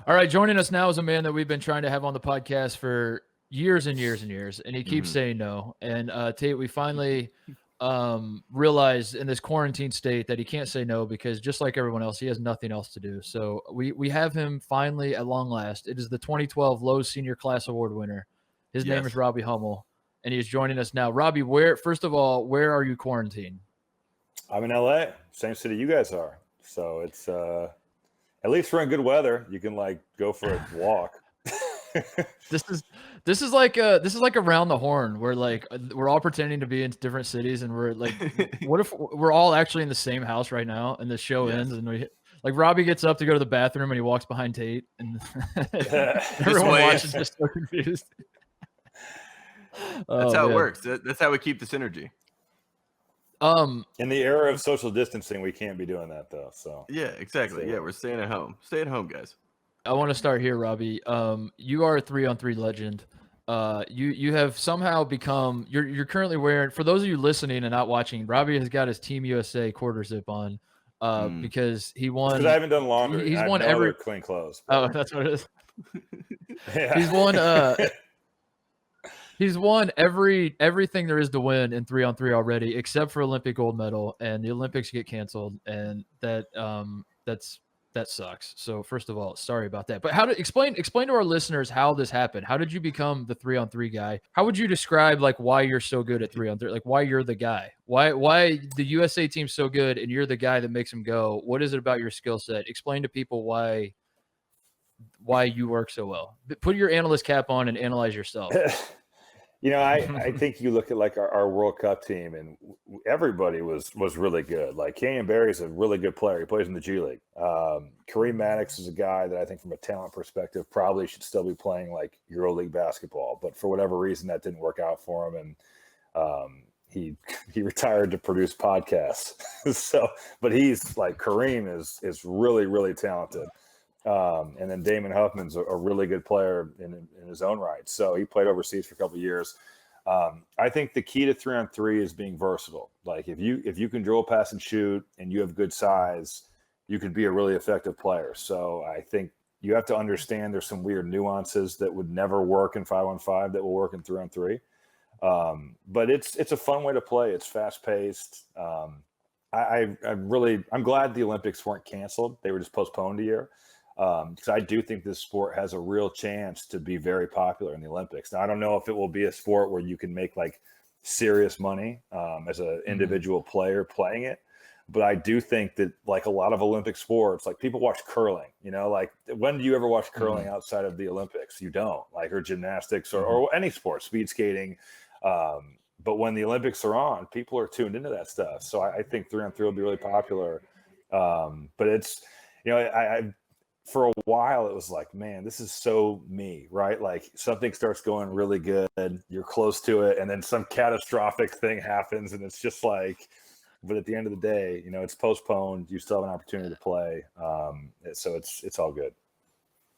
All right, joining us now is a man that we've been trying to have on the podcast for years and years and years, and he keeps saying no. And Tate, we finally realized in this quarantine state that he can't say no because just like everyone else, he has nothing else to do. So we have him finally at long last. It is the 2012 Lowe's Senior Class Award winner. His name is Robbie Hummel, and he is joining us now. Robbie, first of all, where are you quarantined? I'm in LA, same city you guys are. So it's at least we're in good weather. You can like go for a walk. This is like around the horn where like we're all pretending to be in different cities and we're like, what if we're all actually in the same house right now and the show ends and we like Robbie gets up to go to the bathroom and he walks behind Tate and everyone watches just so confused. That's how it works. That's how we keep this energy. In the era of social distancing, we can't be doing that though. So yeah, exactly. Yeah, we're staying at home. Stay at home, guys. I want to start here, Robbie. You are a 3-on-3 legend. You have somehow become. You're currently wearing. For those of you listening and not watching, Robbie has got his Team USA quarter zip on because he won. Because I haven't done laundry. He's won every clean clothes. But... Oh, that's what it is. Yeah. He's won. He's won everything there is to win in 3-on-3 already, except for Olympic gold medal, and the Olympics get canceled, and that sucks. So first of all, sorry about that. But how to explain to our listeners how this happened? How did you become the 3-on-3 guy? How would you describe like why you're so good at 3-on-3? Like why you're the guy? Why the USA team's so good and you're the guy that makes them go? What is it about your skill set? Explain to people why you work so well. Put your analyst cap on and analyze yourself. You know, I think you look at like our World Cup team and everybody was really good. Like Kenyon Barry's a really good player. He plays in the G League. Kareem Maddox is a guy that I think from a talent perspective probably should still be playing like EuroLeague basketball. But for whatever reason, that didn't work out for him. And he retired to produce podcasts. But he's like Kareem is really, really talented. And then Damon Huffman's a really good player in his own right. So he played overseas for a couple of years. I think the key to 3-on-3 is being versatile. Like if you can dribble, pass, and shoot, and you have good size, you can be a really effective player. So I think you have to understand there's some weird nuances that would never work in 5-on-5 that will work in 3-on-3. But it's a fun way to play. It's fast paced. I'm glad the Olympics weren't canceled. They were just postponed a year. Because I do think this sport has a real chance to be very popular in the Olympics. Now, I don't know if it will be a sport where you can make like serious money as an individual player playing it. But I do think that like a lot of Olympic sports, like people watch curling, you know, like when do you ever watch curling outside of the Olympics? You don't, like, or gymnastics or any sport, speed skating. But when the Olympics are on, people are tuned into that stuff. So I think 3-on-3 will be really popular. But it's, you know, I for a while, it was like, man, this is so me, right? Like something starts going really good, you're close to it, and then some catastrophic thing happens, and it's just like, but at the end of the day, you know, it's postponed. You still have an opportunity to play, so it's all good.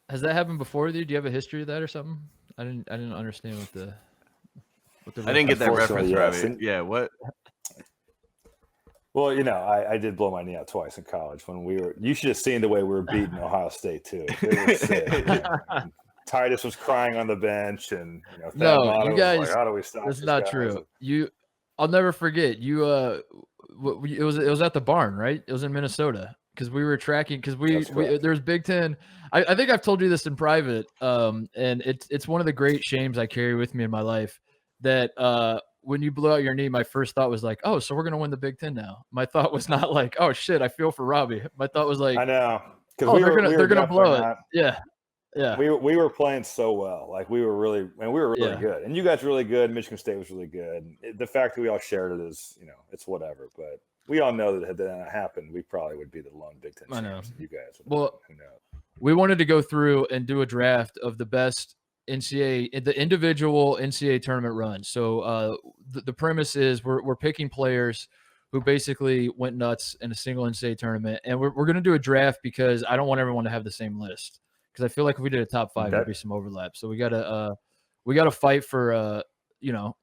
Has that happened before with you? Do you have a history of that or something? I didn't understand what the. I didn't get that reference, Robbie. Yeah, what? Well, you know, I did blow my knee out twice in college when you should have seen the way we were beating Ohio State too. It was sick. Titus was crying on the bench and, you know, no, you guys, was like, how do we stop that's not true. I'll never forget it was at the barn, right? It was in Minnesota because we were tracking, because there's Big Ten. I think I've told you this in private. And it's one of the great shames I carry with me in my life that, when you blew out your knee, my first thought was like, oh, so we're going to win the Big Ten now. My thought was not like, oh shit, I feel for Robbie. My thought was like, I know. Oh, they're going to blow it. Yeah. Yeah. We were playing so well. Like we were really good. And you guys were really good. Michigan State was really good. The fact that we all shared it is, you know, it's whatever. But we all know that had that happened, we probably would be the lone Big Ten champions. You guys would. Well, who knows? We wanted to go through and do a draft of the best NCAA, the individual NCAA tournament run. So the premise is we're picking players who basically went nuts in a single NCAA tournament, and we're going to do a draft because I don't want everyone to have the same list, because I feel like if we did a top 5, there'd be some overlap. So we gotta fight for you know,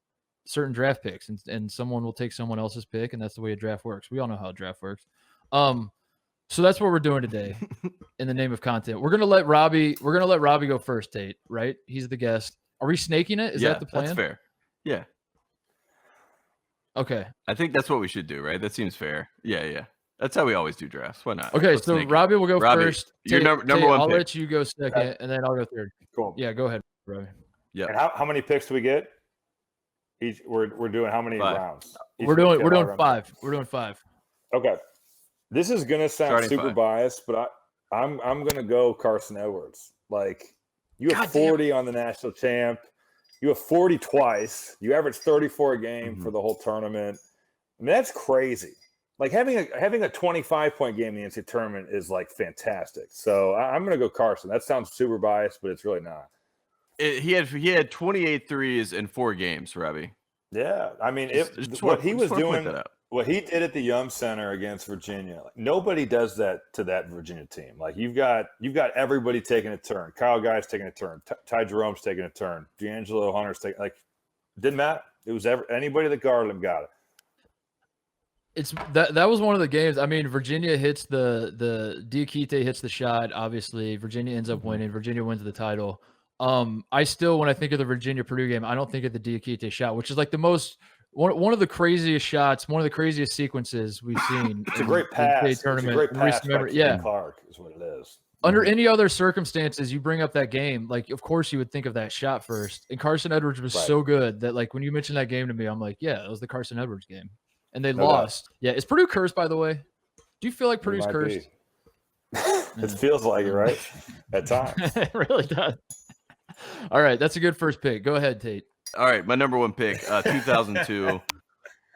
certain draft picks, and someone will take someone else's pick, and that's the way a draft works. We all know how a draft works. So that's what we're doing today in the name of content. We're gonna let Robbie go first, Tate, right? He's the guest. Are we snaking it? Is that the plan? That's fair. Yeah. Okay. I think that's what we should do, right? That seems fair. Yeah. That's how we always do drafts. Why not? Okay, Let's so Robbie will go first. You're number one I'll pick. let you go second, and then I'll go third. Cool. Yeah, go ahead, Robbie. Yeah. And how many picks do we get? Each we're doing how many rounds? We're doing 5. We're doing 5. Okay. This is gonna sound super biased, but I'm gonna go Carson Edwards. Like, you have 40 on the national champ. You have 40 twice. You average 34 a game for the whole tournament. I mean, that's crazy. Like, having a 25-point game in the NCAA tournament is like fantastic. So I'm gonna go Carson. That sounds super biased, but it's really not. He had 28 threes in 4 games, Robbie. Yeah, I mean, what he did at the Yum Center against Virginia, like, nobody does that to that Virginia team. Like, you've got everybody taking a turn. Kyle Guy's taking a turn. Ty Jerome's taking a turn. D'Angelo Hunter's taking, like, didn't matter. It was anybody that guarded him got it. It's that was one of the games. I mean, Virginia hits the Diakite hits the shot. Obviously, Virginia ends up winning. Virginia wins the title. I still, when I think of the Virginia-Purdue game, I don't think of the Diakite shot, which is like the most one of the craziest shots, one of the craziest sequences we've seen. It's a great pass. It's a great pass by Clark is what it is. Under any other circumstances, you bring up that game, like, of course you would think of that shot first. And Carson Edwards was so good that, like, when you mentioned that game to me, I'm like, yeah, it was the Carson Edwards game. And they lost. Yeah, is Purdue cursed, by the way? Do you feel like Purdue's cursed? It feels like it, right? At times. It really does. All right, that's a good first pick. Go ahead, Tate. All right, my number one pick, 2002,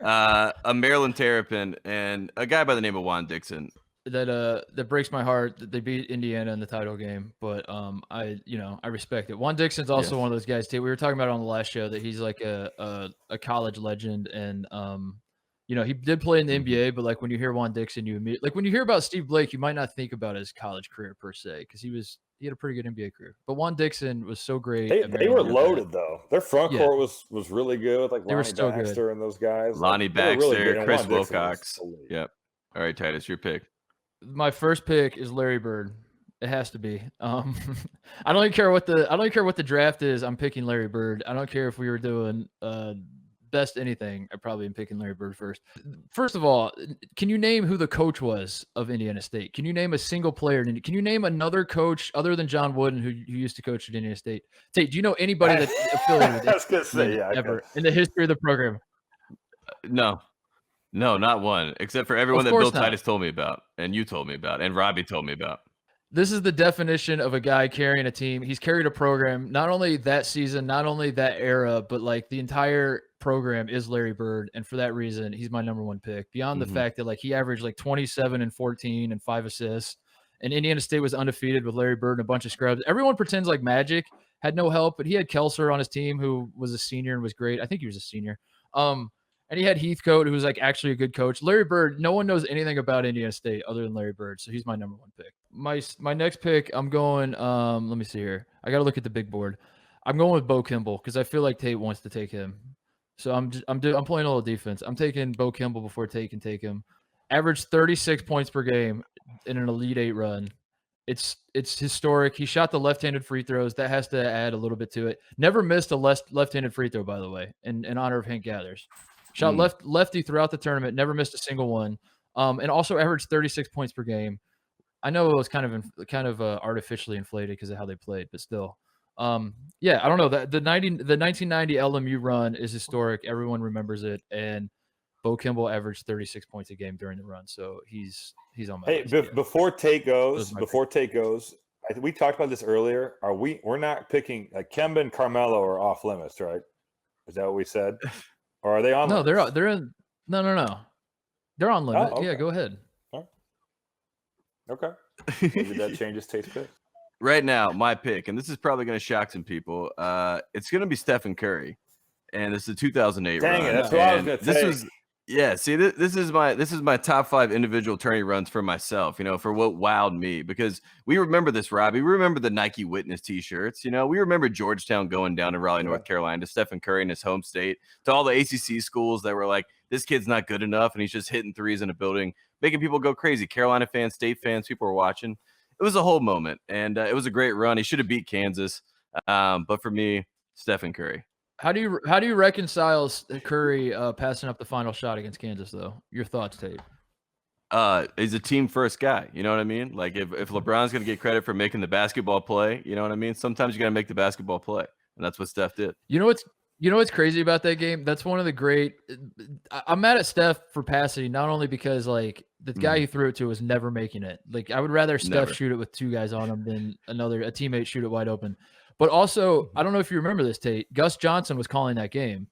a Maryland Terrapin and a guy by the name of Juan Dixon. That breaks my heart that they beat Indiana in the title game, but I respect it. Juan Dixon's also one of those guys, Tate. We were talking about it on the last show that he's like a college legend, and he did play in the NBA, but like when you hear Juan Dixon, when you hear about Steve Blake, you might not think about his college career per se, because he had a pretty good NBA career. But Juan Dixon was so great. They were loaded though. Their front court was really good. Like, Lonnie Baxter and those guys. Lonnie Baxter, Chris Wilcox. Yep. All right, Titus, your pick. My first pick is Larry Bird. It has to be. I don't even care what the draft is. I'm picking Larry Bird. I don't care if we were doing best anything. I probably am picking Larry Bird first. First of all, can you name who the coach was of Indiana State? Can you name a single player? Can you name another coach other than John Wooden who used to coach at Indiana State? Tate, do you know anybody that's affiliated with it ever in the history of the program? No, not one, except for everyone that Bill Titus told me about, and you told me about, and Robbie told me about. This is the definition of a guy carrying a team. He's carried a program, not only that season, not only that era, but like the entire program is Larry Bird. And for that reason, he's my number one pick. Beyond the fact that like he averaged like 27 and 14 and 5 assists. And Indiana State was undefeated with Larry Bird and a bunch of scrubs. Everyone pretends like Magic had no help, but he had Kelser on his team who was a senior and was great. I think he was a senior. And he had Heathcote, who was like actually a good coach. Larry Bird, no one knows anything about Indiana State other than Larry Bird, so he's my number one pick. My next pick, I'm going. Let me see here. I got to look at the big board. I'm going with Bo Kimble because I feel like Tate wants to take him. So I'm playing a little defense. I'm taking Bo Kimble before Tate can take him. Averaged 36 points per game in an Elite Eight run. It's historic. He shot the left-handed free throws. That has to add a little bit to it. Never missed a left-handed free throw, by the way, in honor of Hank Gathers. Shot lefty throughout the tournament, never missed a single one, and also averaged 36 points per game. I know it was kind of artificially inflated because of how they played, but still, I don't know. The 1990 LMU run is historic. Everyone remembers it, and Bo Kimble averaged 36 points a game during the run, so he's on my list. Before Tate goes, we talked about this earlier. We're not picking Kemba and Carmelo are off limits, right? Is that what we said? Or are they on? No, limits? they're in. No. They're on limit. Okay. Yeah, go ahead. Okay. Maybe that changes Tate's pick. Right now, my pick, and this is probably going to shock some people. It's going to be Stephen Curry, and this is a 2008 Dang run. It, that's what I was going to say. This is my top 5 individual tourney runs for myself, for what wowed me, because we remember this, Robbie. We remember the Nike Witness t-shirts, we remember Georgetown going down to Raleigh, North Carolina, to Stephen Curry in his home state, to all the ACC schools that were like, this kid's not good enough and he's just hitting threes in a building. making people go crazy. Carolina fans, State fans, people were watching. It was a whole moment, and it was a great run. He should have beat Kansas, but for me, Stephen Curry. How do you reconcile Curry passing up the final shot against Kansas, though? Your thoughts, Tate? He's a team first guy. You know what I mean? Like if LeBron's going to get credit for making the basketball play, you know what I mean? Sometimes you got to make the basketball play, and that's what Steph did. You know what's crazy about that game? That's one of the great. I'm mad at Steph for passing, not only because like the guy he threw it to was never making it. Like I would rather Steph shoot it with two guys on him than a teammate shoot it wide open. But also, I don't know if you remember this, Tate. Gus Johnson was calling that game,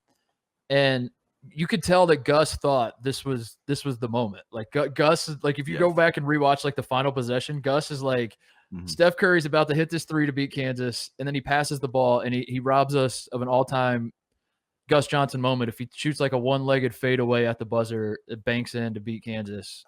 and you could tell that Gus thought this was the moment. Like Gus is like, if you go back and rewatch like the final possession, Gus is like, Steph Curry's about to hit this three to beat Kansas, and then he passes the ball and he robs us of an all-time Gus Johnson moment. If he shoots like a one-legged fadeaway at the buzzer, it banks in to beat Kansas.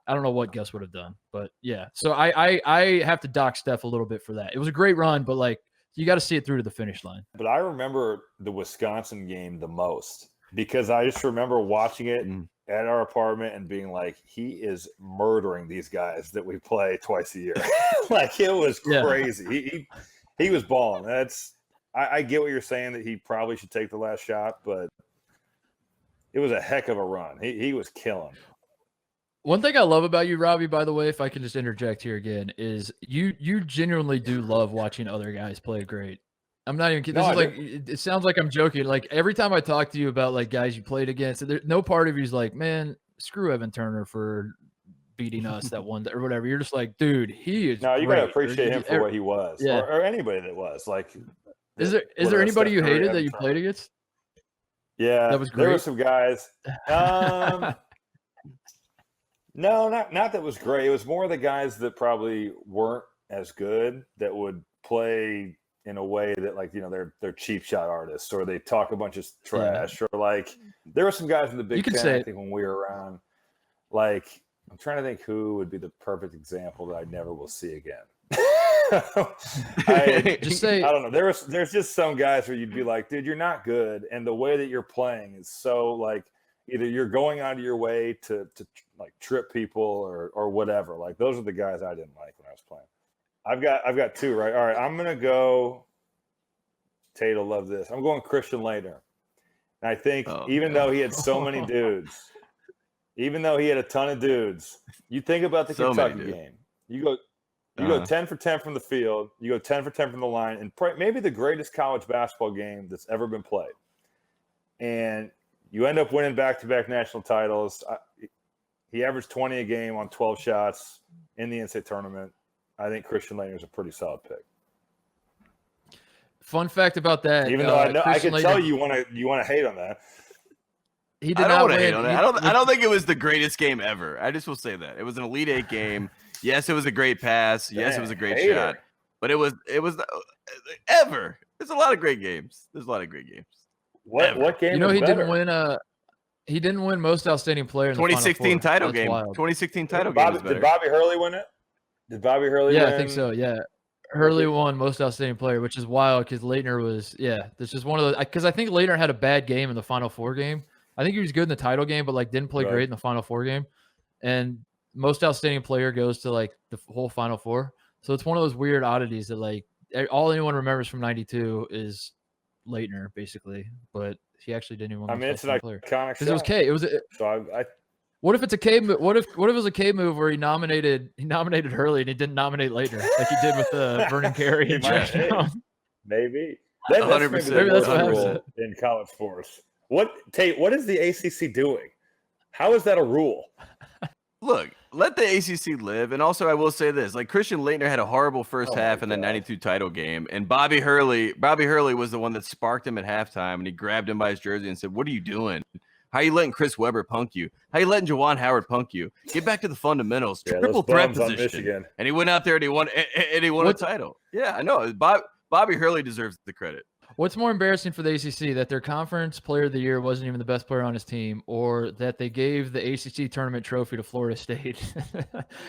I don't know what Gus would have done, but yeah. So I have to dock Steph a little bit for that. It was a great run, but like you got to see it through to the finish line. But I remember the Wisconsin game the most because I just remember watching it at our apartment and being like, he is murdering these guys that we play twice a year. Like it was crazy. He was balling. I get what you're saying that he probably should take the last shot, but it was a heck of a run. He was killing. One thing I love about you, Robbie, by the way, if I can just interject here again, is you genuinely do love watching other guys play great. I'm not even kidding. It sounds like I'm joking. Like every time I talk to you about like guys you played against, no part of you is like, man, screw Evan Turner for beating us that one or whatever. You're just like, dude, he is. No, you great. Gotta appreciate him for what he was, or anybody that was. Like, is there anybody you hated that you played against? Yeah, that was great. There were some guys. No, not that was great. It was more the guys that probably weren't as good that would play in a way that, like, you know, they're cheap shot artists or they talk a bunch of trash or like there were some guys in the Big Ten, I think, when we were around. Like, I'm trying to think who would be the perfect example that I never will see again. I don't know. There's just some guys where you'd be like, dude, you're not good, and the way that you're playing is so like either you're going out of your way to like trip people or whatever. Like those are the guys I didn't like when I was playing. I've got two, right? All right, I'm gonna go. Tate will love this. I'm going Christian Laettner. And I think even though he had so many dudes, even though he had a ton of dudes, you think about the Kentucky game. You go 10 for 10 from the field. You go 10 for 10 from the line, and maybe the greatest college basketball game that's ever been played. And you end up winning back-to-back national titles. He averaged 20 a game on 12 shots in the NCAA tournament. I think Christian Laettner is a pretty solid pick. Fun fact about that, even though I can tell you want to hate on that. He did I don't not want to win. hate on it. I don't think it was the greatest game ever. I just will say that it was an Elite Eight game. Yes, it was a great pass. Yes, it was a great shot. But it was ever. There's a lot of great games. There's a lot of great games. What game? You know, he didn't win. He didn't win most outstanding player in the 2016 title game. Wild. 2016 title game. Did Bobby Hurley win it? Did Bobby Hurley win? Yeah, I think so. Yeah. Hurley won most outstanding player, which is wild because Laettner was, this is one of those, because I think Laettner had a bad game in the Final Four game. I think he was good in the title game, but like didn't play great in the Final Four game. And most outstanding player goes to like the whole Final Four. So it's one of those weird oddities that like all anyone remembers from '92 is Laettner basically, but he actually didn't even. I mean, it's an iconic shot. It was K. It was. What if it's a K? What if it was a K move where he nominated Hurley and he didn't nominate Laettner like he did with Vernon Carey and Georgetown? Maybe. 100%. Maybe that's what happened in college sports. What is the ACC doing? How is that a rule? Look, let the ACC live. And also, I will say this: like Christian Laettner had a horrible first half in the '92 title game, and Bobby Hurley was the one that sparked him at halftime, and he grabbed him by his jersey and said, "What are you doing? How are you letting Chris Webber punk you? How are you letting Juwan Howard punk you? Get back to the fundamentals. Triple threat position." And he went out there and he won a title. Yeah, I know. Bobby Hurley deserves the credit. What's more embarrassing for the ACC, that their conference player of the year wasn't even the best player on his team, or that they gave the ACC tournament trophy to Florida State,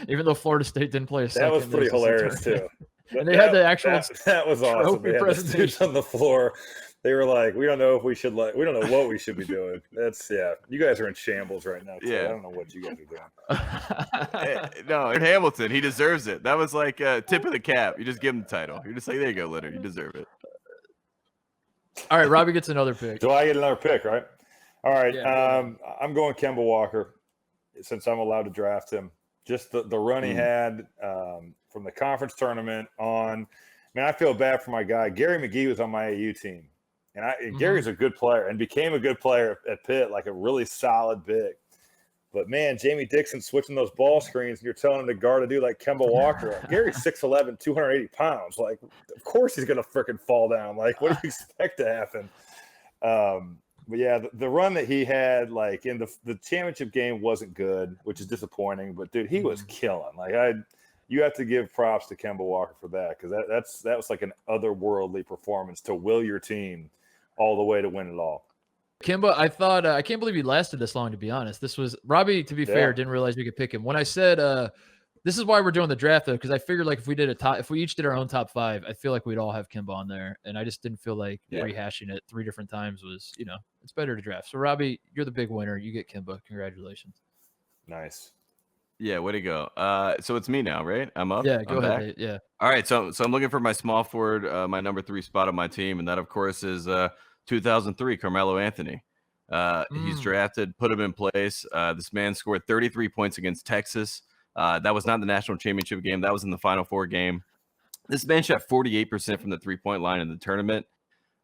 even though Florida State didn't play a second? That was pretty hilarious too. And they had the actual that was awesome. They had the dudes on the floor They were like, we don't know if we should we don't know what we should be doing. That's you guys are in shambles right now. Too. Yeah. I don't know what you guys are doing. No, in Hamilton, he deserves it. That was like a tip of the cap. You just give him the title. You're just like, there you go, Laettner. You deserve it. All right, Robbie gets another pick. So I get another pick, right? All right. Yeah. I'm going Kimble Walker since I'm allowed to draft him. Just the run he had from the conference tournament on. Man, I feel bad for my guy. Gary McGee was on my AU team. And Gary's a good player and became a good player at Pitt, like a really solid big. But, man, Jamie Dixon switching those ball screens and you're telling him to guard a dude like Kimble Walker. Gary's 6'11", 280 pounds. Like, of course he's going to freaking fall down. Like, what do you expect to happen? But, yeah, the run that he had, like, in the championship game wasn't good, which is disappointing. But, dude, he was killing. Like, you have to give props to Kimble Walker for that because that was like an otherworldly performance to will your team all the way to win it all. Kimba, I thought I can't believe he lasted this long. To be honest, this was Robbie. To be fair, didn't realize we could pick him. When I said this is why we're doing the draft though, because I figured like if we each did our own top 5, I feel like we'd all have Kimba on there, and I just didn't feel like rehashing it 3 different times was it's better to draft. So Robbie, you're the big winner. You get Kimba. Congratulations. Nice. Yeah, way to go. So it's me now, right? I'm up. Yeah, go ahead. Back? Yeah. All right, so I'm looking for my small forward, my number 3 spot on my team, and that of course is 2003 Carmelo Anthony. He's drafted, put him in place. This man scored 33 points against Texas. That was not the national championship game. That was in the Final Four game. This man shot 48% from the 3-point line in the tournament.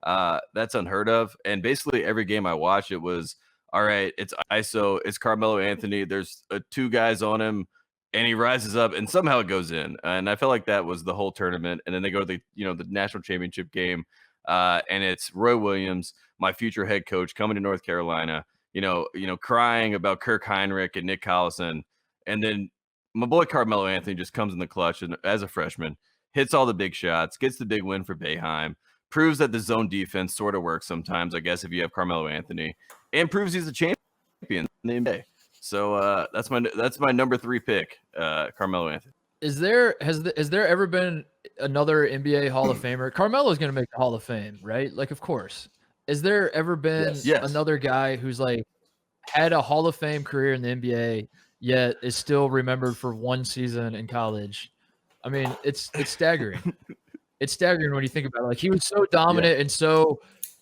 That's unheard of. And basically every game I watched, it was, all right, it's ISO, it's Carmelo Anthony. There's 2 guys on him, and he rises up, and somehow it goes in. And I felt like that was the whole tournament. And then they go to the national championship game, and it's Roy Williams, my future head coach, coming to North Carolina, crying about Kirk Heinrich and Nick Collison. And then my boy Carmelo Anthony just comes in the clutch and as a freshman, hits all the big shots, gets the big win for Boeheim, proves that the zone defense sort of works sometimes, I guess, if you have Carmelo Anthony, and proves he's a champion in the NBA. So that's my number 3 pick, Carmelo Anthony. Has there ever been another NBA Hall of Famer? Carmelo's going to make the Hall of Fame, right? Like, of course. Has there ever been another guy who's like had a Hall of Fame career in the NBA, yet is still remembered for 1 season in college? I mean, it's staggering. It's staggering when you think about it. Like, he was so dominant and so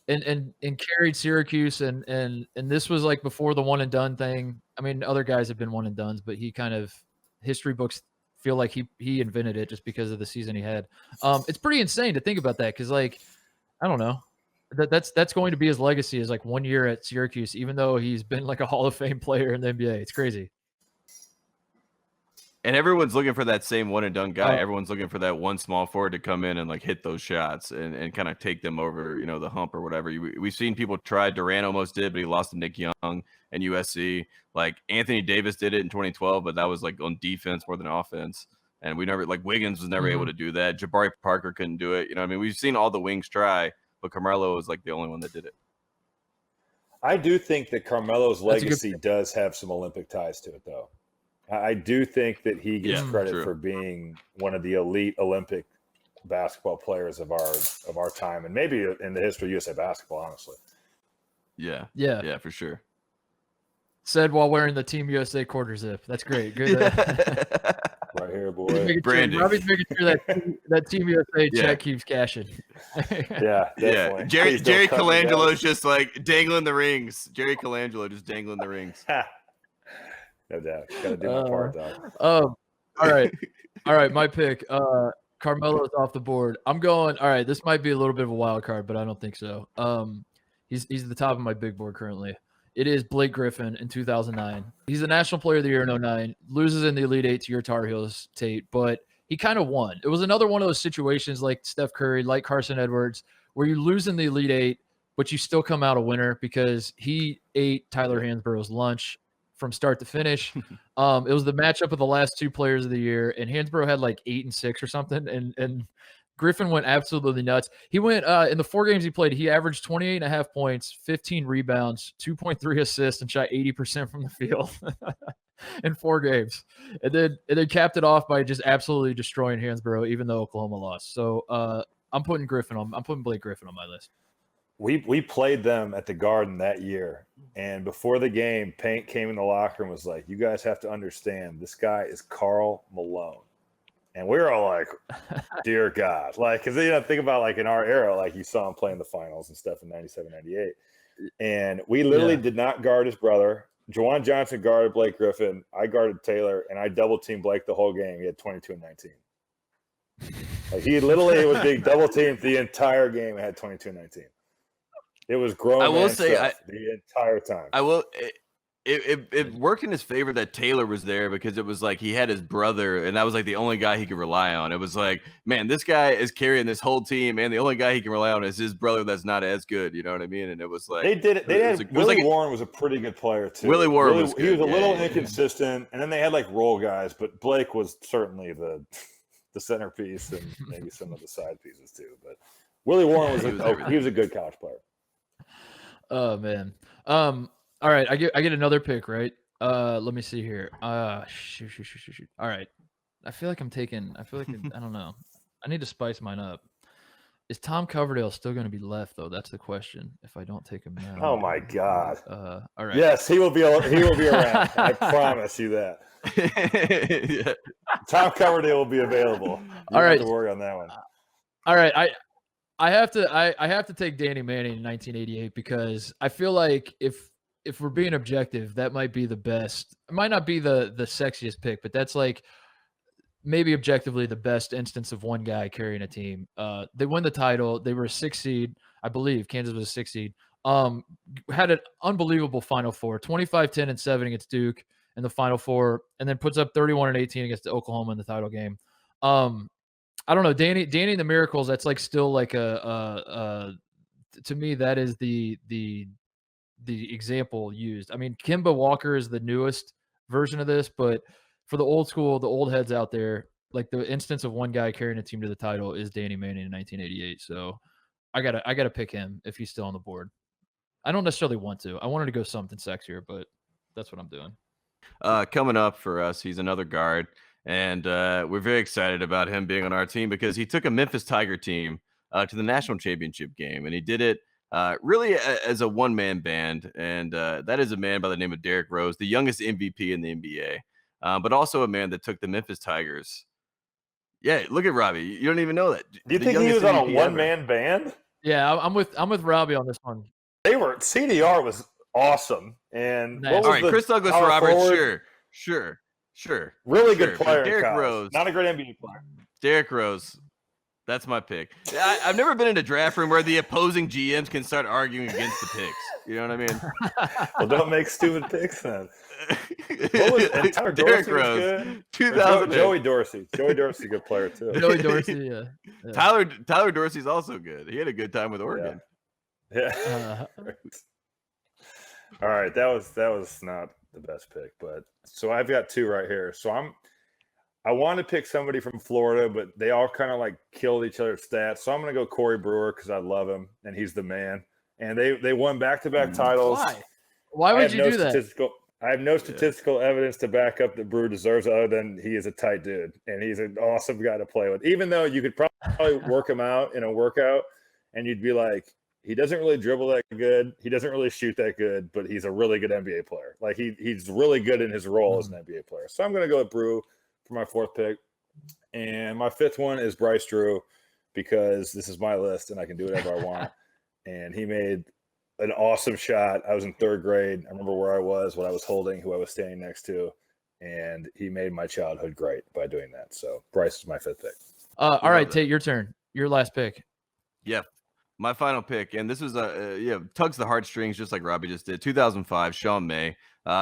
and carried Syracuse and this was like before the one and done thing. I mean, other guys have been one and dones, but he kind of history books feel like he invented it just because of the season he had. It's pretty insane to think about that because, like, I don't know, that's going to be his legacy is like 1 year at Syracuse, even though he's been like a Hall of Fame player in the NBA. It's crazy. And everyone's looking for that same one and done guy. Everyone's looking for that one small forward to come in and like hit those shots and kind of take them over, the hump or whatever. We've seen people try. Durant almost did, but he lost to Nick Young and USC. Like Anthony Davis did it in 2012, but that was like on defense more than offense. And we never, like, Wiggins was never able to do that. Jabari Parker couldn't do it. I mean, we've seen all the wings try, but Carmelo was like the only one that did it. I do think that Carmelo's legacy does have some Olympic ties to it, though. I do think that he gets credit for being one of the elite Olympic basketball players of our time, and maybe in the history of USA basketball, honestly. Yeah, for sure. Said while wearing the Team USA quarter zip. That's great. Good. Right here, boy. Branding. Robbie's making sure that Team USA check keeps cashing. Yeah. Jerry Colangelo's just like dangling the rings. Jerry Colangelo just dangling the rings. No doubt. Gotta do my part, dog. All right. My pick. Carmelo's off the board. I'm going. All right. This might be a little bit of a wild card, but I don't think so. He's at the top of my big board currently. It is Blake Griffin in 2009. He's the National Player of the Year in 2009. Loses in the Elite Eight to your Tar Heels, Tate, but he kind of won. It was another one of those situations like Steph Curry, like Carson Edwards, where you lose in the Elite Eight, but you still come out a winner because he ate Tyler Hansborough's lunch from start to finish. It was the matchup of the last 2 players of the year, and Hansborough had like 8 and 6 or something, and Griffin went absolutely nuts. He went in the 4 games he played, he averaged 28.5 points, 15 rebounds, 2.3 assists, and shot 80% from the field in 4 games. And then capped it off by just absolutely destroying Hansborough, even though Oklahoma lost. So I'm putting Blake Griffin on my list. we played them at the Garden that year. And before the game, Paint came in the locker and was like, "You guys have to understand, this guy is Karl Malone." And we were all like, "Dear God!" Like, because think about like in our era, like you saw him play in the finals and stuff in '97, '98, and we literally did not guard his brother. Juwan Johnson guarded Blake Griffin. I guarded Taylor, and I double teamed Blake the whole game. He had 22 and 19. Like he literally was being double teamed the entire game and had 22 and 19. It was grown. I will say the entire time. I will. It worked in his favor that Taylor was there because it was like he had his brother, and that was like the only guy he could rely on. It was like, man, this guy is carrying this whole team, and the only guy he can rely on is his brother that's not as good. You know what I mean? And it was like they did it. Willie Warren was a pretty good player too. Willie Warren was good. He was a little inconsistent, and then they had like role guys, but Blake was certainly the centerpiece and maybe some of the side pieces too. But Willie Warren he was a good college player. Oh man. All right, I get another pick, right? Let me see here. Shoot. All right. I feel like I don't know. I need to spice mine up. Is Tom Coverdale still going to be left though? That's the question. If I don't take him now. Oh my God. All right. Yes, he will be around. I promise you that. Yeah. Tom Coverdale will be available. You don't have to worry on that one. All right. I have to take Danny Manning in 1988 because I feel like if we're being objective, that might be the best. It might not be the sexiest pick, but that's like maybe objectively the best instance of one guy carrying a team. They won the title. They were a 6 seed, I believe. Kansas was a 6 seed. Had an unbelievable Final Four, 25-10 and 7 against Duke in the Final Four, and then puts up 31 and 18 against Oklahoma in the title game. I don't know, Danny and the Miracles. That's like still like to me that is the example used. I mean, Kemba Walker is the newest version of this, but for the old school, the old heads out there, like the instance of one guy carrying a team to the title is Danny Manning in 1988. So I gotta pick him if he's still on the board. I don't necessarily want to. I wanted to go something sexier, but that's what I'm doing. Coming up for us, he's another guard, and we're very excited about him being on our team because he took a Memphis Tiger team to the national championship game, and he did it really as a one-man band, and that is a man by the name of Derrick Rose, the youngest MVP in the NBA, but also a man that took the Memphis Tigers. Yeah, look at Robbie. You don't even know that. Do you think he was on a one-man band? Yeah, I'm with Robbie on this one. CDR was awesome, and Nice. All right, Chris Douglas Roberts, sure. Really good player. Derrick Rose, not a great NBA player. Derrick Rose. That's my pick. I've never been in a draft room where the opposing GMs can start arguing against the picks. You know what I mean? Well, don't make stupid picks then. What was it? Tyler Derrick Dorsey Rose, was good. 2000. Joey Dorsey. Joey Dorsey, good player too. Joey Dorsey, yeah. Tyler Dorsey's also good. He had a good time with Oregon. Yeah. All right, that was not the best pick, but so I've got two right here. So I want to pick somebody from Florida, but they all kind of like killed each other's stats. So I'm going to go Corey Brewer because I love him and he's the man. And they won back-to-back titles. Why would you do that? I have no statistical evidence to back up that Brewer deserves other than he is a tight dude and he's an awesome guy to play with. Even though you could probably work him out in a workout and you'd be like, he doesn't really dribble that good. He doesn't really shoot that good, but he's a really good NBA player. Like he's really good in his role as an NBA player. So I'm going to go with Brew for my fourth pick. And my fifth one is Bryce Drew because this is my list and I can do whatever I want. And he made an awesome shot. I was in third grade. I remember where I was, what I was holding, who I was standing next to. And he made my childhood great by doing that. So Bryce is my fifth pick. All right, Tate, your turn. Your last pick. Yep. My final pick, and this was tugs the heartstrings just like Robbie just did. 2005, Sean May.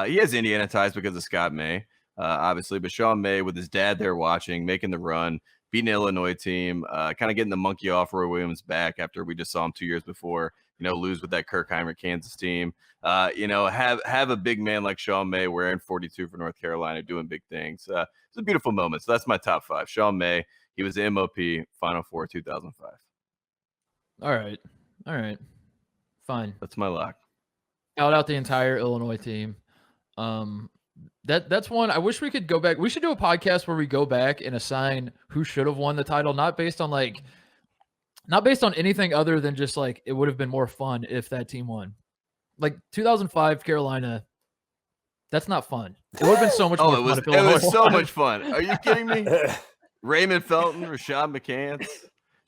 He has Indiana ties because of Scott May, obviously, but Sean May with his dad there watching, making the run, beating the Illinois team, kind of getting the monkey off Roy Williams' back after we just saw him 2 years before, lose with that Kirkheimer Kansas team. Have a big man like Sean May wearing 42 for North Carolina, doing big things. It's a beautiful moment. So that's my top five. Sean May, he was the MOP, Final Four 2005. All right. Fine. That's my lock. Out the entire Illinois team. That's one. I wish we could go back. We should do a podcast where we go back and assign who should have won the title, not based on like Not based on anything other than just like it would have been more fun if that team won. Like 2005 Carolina, that's not fun. It would have been so much more fun if it Illinois was so won. much fun. Are you kidding me? Raymond Felton, Rashad McCants,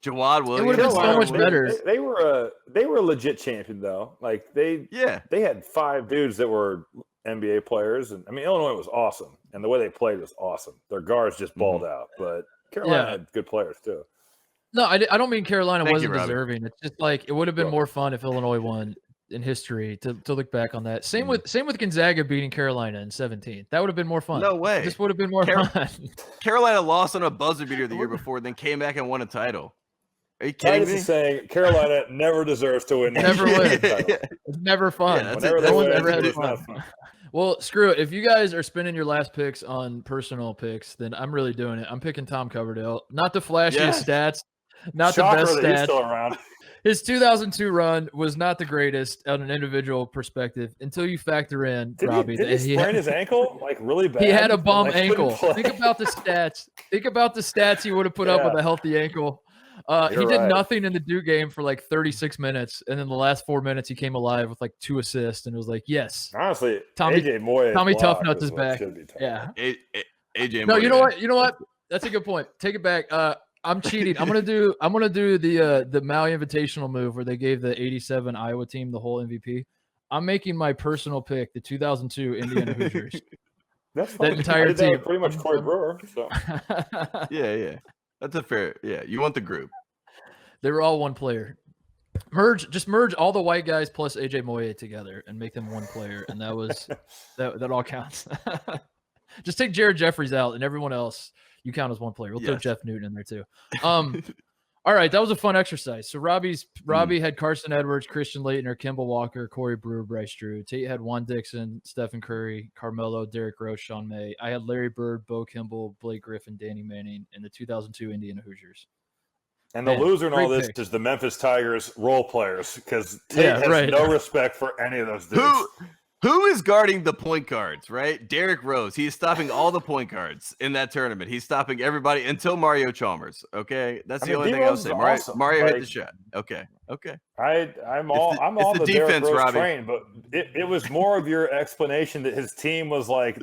Jawad Williams. It would have been so much better. They were a legit champion though. Like they had 5 dudes that were NBA players, and I mean Illinois was awesome, and the way they played was awesome. Their guards just balled out, but Carolina had good players too. No, I don't mean Carolina Thank wasn't you, Robbie. deserving. It's just like it would have been more fun if Illinois won in history to look back on that. Same with Gonzaga beating Carolina in 17. That would have been more fun. No way. This would have been more fun. Carolina lost on a buzzer beater the year before, then came back and won a title. Are you kidding me? Is saying Carolina never deserves to win. Never win. It's never fun. Yeah, No one's ever had fun. Well, screw it. If you guys are spending your last picks on personal picks, then I'm really doing it. I'm picking Tom Coverdale. Not the flashiest stats, not Shocker the best that he's stats. still around. His 2002 run was not the greatest on an individual perspective until you factor in Robbie. Did he sprain his ankle like really bad? He had a bum like, ankle. Think about the stats. Think about the stats he would have put up with a healthy ankle. He did nothing in the Duke game for like 36 minutes, and then the last 4 minutes he came alive with like 2 assists, and it was like, yes. Honestly, Tommy Toughnuts is back. Yeah. AJ. No, you know what? That's a good point. Take it back. I'm cheating. I'm gonna do the Maui Invitational move where they gave the '87 Iowa team the whole MVP. I'm making my personal pick, the 2002 Indiana Hoosiers. That's fine. That entire team. Pretty much Corey Brewer. So. Yeah. That's a fair. Yeah, you want the group. They were all one player. Just merge all the white guys plus AJ Moye together and make them one player, and that was that all counts. Just take Jared Jeffries out, and everyone else you count as one player. We'll throw Jeff Newton in there too. All right, that was a fun exercise. So Robbie had Carson Edwards, Christian Laettner, Kimble Walker, Corey Brewer, Bryce Drew. Tate had Juan Dixon, Stephen Curry, Carmelo, Derrick Rose, Sean May. I had Larry Bird, Bo Kimble, Blake Griffin, Danny Manning, and the 2002 Indiana Hoosiers. And the loser in all this is the Memphis Tigers role players because Tate has no respect for any of those dudes. Who is guarding the point guards, right? Derrick Rose. He's stopping all the point guards in that tournament. He's stopping everybody until Mario Chalmers. Okay, that's the only thing I'll say. Mario hit the shot. Okay. I'm all the defense, Derrick Rose Robbie. train, but it was more of your explanation that his team was like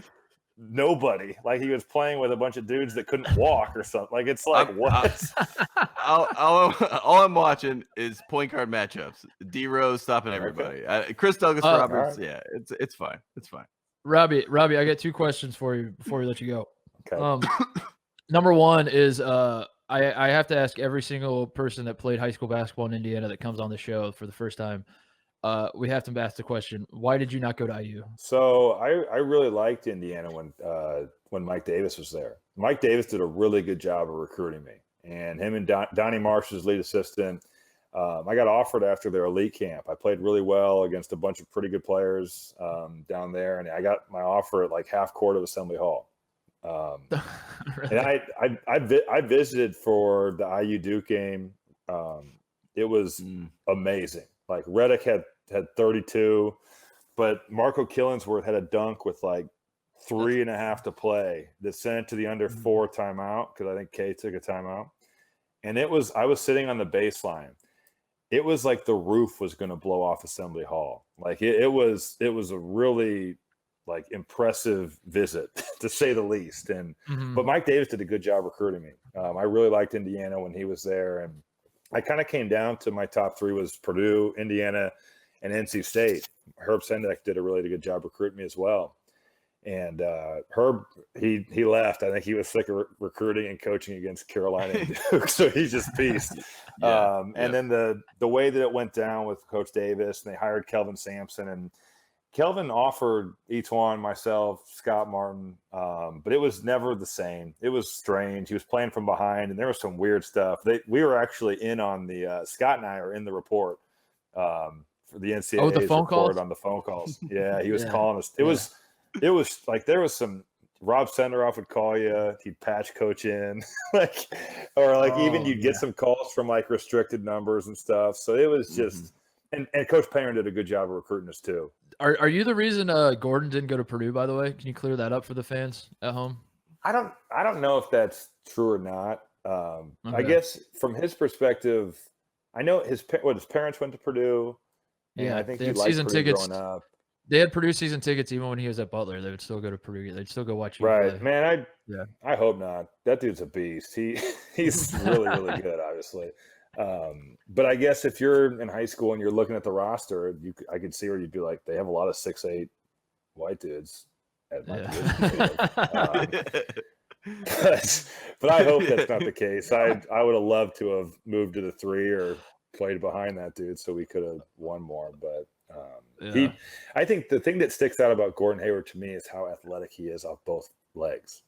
nobody, like he was playing with a bunch of dudes that couldn't walk or something. Like it's like what? All I'm watching is point guard matchups. D Rose stopping everybody. Chris Douglas Roberts. Right. Yeah, it's fine. It's fine. Robbie, I got 2 questions for you before we let you go. Okay. Number one is I have to ask every single person that played high school basketball in Indiana that comes on the show for the first time. We have to ask the question: why did you not go to IU? So I really liked Indiana when Mike Davis was there. Mike Davis did a really good job of recruiting me, and him and Donnie Marsh, his lead assistant. I got offered after their elite camp. I played really well against a bunch of pretty good players down there, and I got my offer at like half court of Assembly Hall. Really? And I visited for the IU Duke game. It was amazing. Like Reddick had 32, but Marco Killingsworth had a dunk with like 3.5 to play that sent it to the under 4 timeout because I think Kay took a timeout. And I was sitting on the baseline. It was like the roof was going to blow off Assembly Hall. Like it was a really like impressive visit to say the least. And but Mike Davis did a good job recruiting me. I really liked Indiana when he was there, and I kind of came down to my top 3 was Purdue, Indiana, and NC State. Herb Sendek did a really good job recruiting me as well. And Herb, he left. I think he was sick of recruiting and coaching against Carolina and Duke, so he's just beast. And then the way that it went down with Coach Davis, and they hired Kelvin Sampson, and Kelvin offered Etuan, myself, Scott Martin, but it was never the same. It was strange. He was playing from behind, and there was some weird stuff. We were actually in on the Scott and I are in the report for the NCAA report on the phone calls. Yeah, he was calling us. It was like there was some Rob Senderoff would call you. He'd patch coach in, even you'd get some calls from like restricted numbers and stuff. So it was just. And Coach Payne did a good job of recruiting us too. Are you the reason Gordon didn't go to Purdue, by the way? Can you clear that up for the fans at home? I don't know if that's true or not. I guess from his perspective, I know his parents went to Purdue. And Yeah, I think they he had liked season Purdue tickets. growing up. They had Purdue season tickets even when he was at Butler. They would still go to Purdue. They'd still go watch you Right, play. man. Yeah. I hope not. That dude's a beast. He's really, really good, obviously. But I guess if you're in high school and you're looking at the roster, I could see where you'd be like, they have a lot of 6'8" white dudes at my position. But I hope that's not the case. I would have loved to have moved to the 3 or played behind that dude so we could have won more. But I think the thing that sticks out about Gordon Hayward to me is how athletic he is off both legs.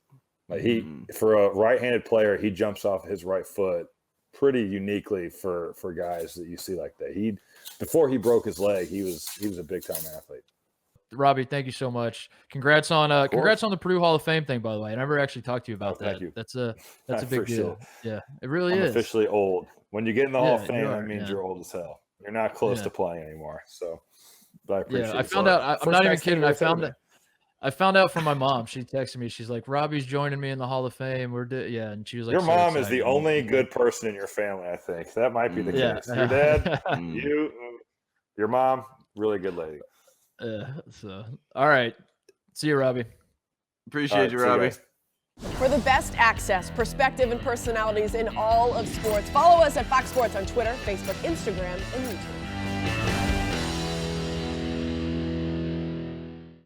Like for a right-handed player, he jumps off his right foot pretty uniquely for guys that you see like that. Before he broke his leg, he was a big-time athlete. Robbie, thank you so much. Congrats on the Purdue Hall of Fame thing, by the way. I never actually talked to you about that. Thank you. That's a big deal. Sure. Yeah, it really I'm is. officially old. When you get in the Hall of Fame, you are, that means you're old as hell. You're not close to playing anymore. So, but I appreciate it. I found out. I'm not even kidding. I found out from my mom. She texted me. She's like, "Robbie's joining me in the Hall of Fame." And she was like, "Your mom is excited. the only good person in your family." I think that might be the case. Your dad, your mom, really good lady. So, all right. See you, Robbie. Appreciate you, Robbie. For the best access, perspective, and personalities in all of sports, follow us at Fox Sports on Twitter, Facebook, Instagram, and YouTube.